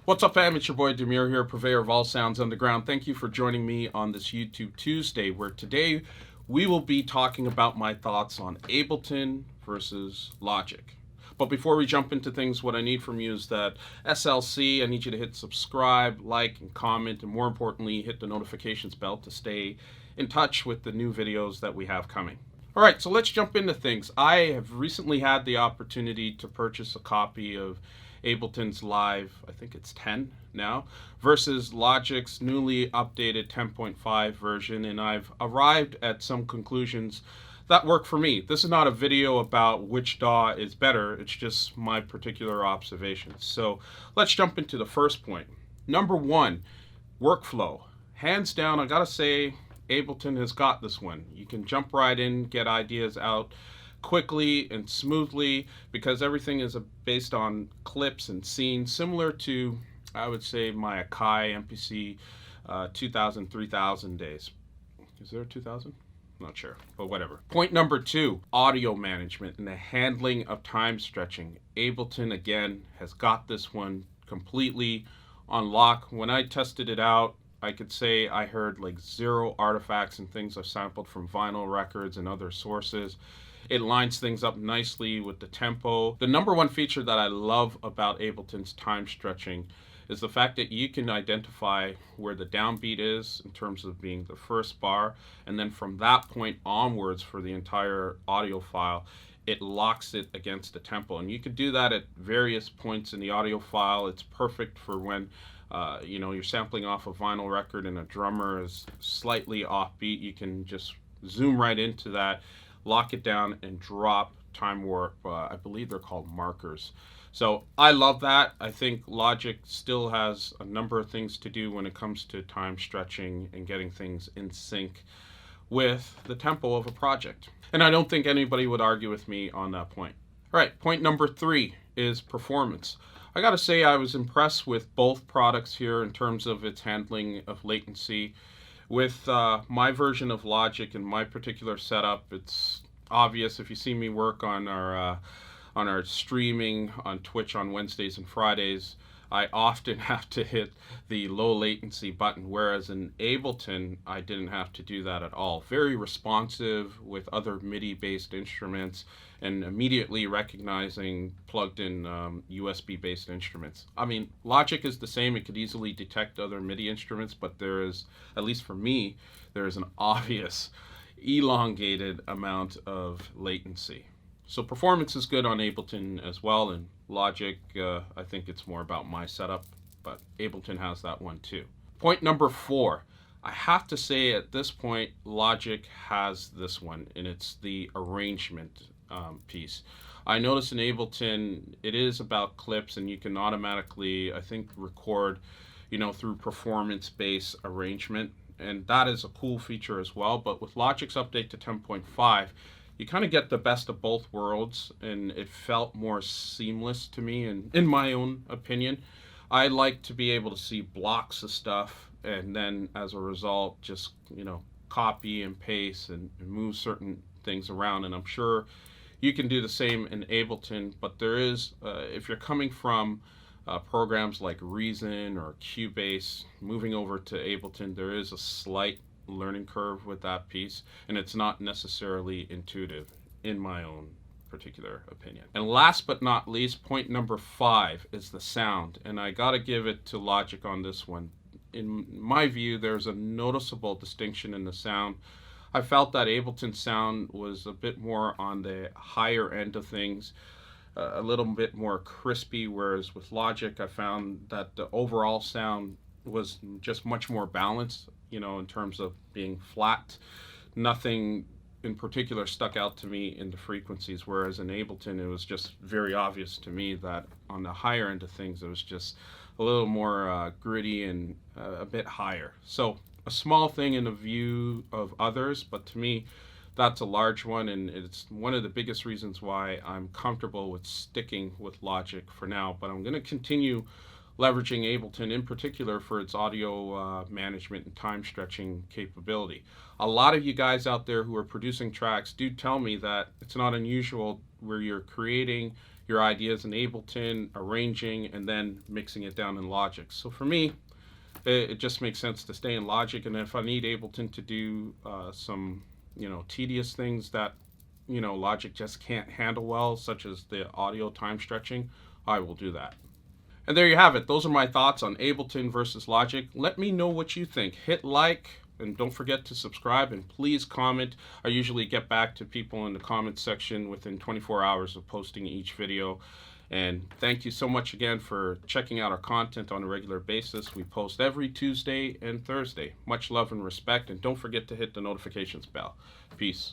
What's up, fam? It's your boy Demuir here, purveyor of all sounds underground. Thank you for joining me on this YouTube Tuesday, where today we will be talking about my thoughts on Ableton versus Logic. But before we jump into things, what I need from you is that SLC. I need you to hit subscribe, like, and comment, and more importantly, hit the notifications bell to stay in touch with the new videos that we have coming. All right, so let's jump into things. I have recently had the opportunity to purchase a copy of Ableton's Live, I think it's 10 now, versus Logic's newly updated 10.5 version, and I've arrived at some conclusions that work for me. This is not a video about which DAW is better, it's just my particular observations. So let's jump into the first point. Number one, workflow. Hands down, I gotta say, Ableton has got this one. You can jump right in, get ideas out quickly and smoothly, because everything is based on clips and scenes, similar to, I would say, my Akai MPC 2000, 3000 days. Is there a 2000? Not sure, but whatever. Point number two, audio management and the handling of time stretching. Ableton, again, has got this one completely on lock. When I tested it out, I could say I heard like 0 artifacts and things I've sampled from vinyl records and other sources. It lines things up nicely with the tempo. The number one feature that I love about Ableton's time stretching is the fact that you can identify where the downbeat is in terms of being the first bar, and then from that point onwards for the entire audio file, it locks it against the tempo. And you can do that at various points in the audio file. It's perfect for when you're sampling off a vinyl record and a drummer is slightly offbeat. You can just zoom right into that, lock it down, and drop time warp. I believe they're called markers. So I love that. I think Logic still has a number of things to do when it comes to time stretching and getting things in sync with the tempo of a project. And I don't think anybody would argue with me on that point. All right, point number three is performance. I gotta say I was impressed with both products here in terms of its handling of latency. With my version of Logic and my particular setup, it's obvious if you see me work on our streaming on Twitch on Wednesdays and Fridays, I often have to hit the low latency button, whereas in Ableton, I didn't have to do that at all. Very responsive with other MIDI-based instruments and immediately recognizing plugged-in USB-based instruments. I mean, Logic is the same. It could easily detect other MIDI instruments, but there is, at least for me, there is an obvious elongated amount of latency. So performance is good on Ableton as well, and Logic, I think it's more about my setup, but Ableton has that one too. Point number four, I have to say at this point, Logic has this one, and it's the arrangement piece. I notice in Ableton, it is about clips, and you can automatically, I think, record, through performance-based arrangement, and that is a cool feature as well. But with Logic's update to 10.5, you kind of get the best of both worlds, and it felt more seamless to me. And in my own opinion, I like to be able to see blocks of stuff, and then as a result, just copy and paste and move certain things around. And I'm sure you can do the same in Ableton, but there is, if you're coming from programs like Reason or Cubase, moving over to Ableton, there is a slight learning curve with that piece, and it's not necessarily intuitive in my own particular opinion. And last but not least, point number five is the sound, and I gotta give it to Logic on this one. In my view, there's a noticeable distinction in the sound. I felt that Ableton sound was a bit more on the higher end of things, a little bit more crispy, whereas with Logic I found that the overall sound was just much more balanced, in terms of being flat. Nothing in particular stuck out to me in the frequencies, whereas in Ableton it was just very obvious to me that on the higher end of things it was just a little more gritty and a bit higher. So a small thing in the view of others, but to me that's a large one, and it's one of the biggest reasons why I'm comfortable with sticking with Logic for now. But I'm going to continue leveraging Ableton in particular for its audio management and time stretching capability. A lot of you guys out there who are producing tracks do tell me that it's not unusual where you're creating your ideas in Ableton, arranging, and then mixing it down in Logic. So for me, it just makes sense to stay in Logic, and if I need Ableton to do some, tedious things that, Logic just can't handle well, such as the audio time stretching, I will do that. And there you have it. Those are my thoughts on Ableton versus Logic. Let me know what you think. Hit like, and don't forget to subscribe, and please comment. I usually get back to people in the comment section within 24 hours of posting each video. And thank you so much again for checking out our content on a regular basis. We post every Tuesday and Thursday. Much love and respect, and don't forget to hit the notifications bell. Peace.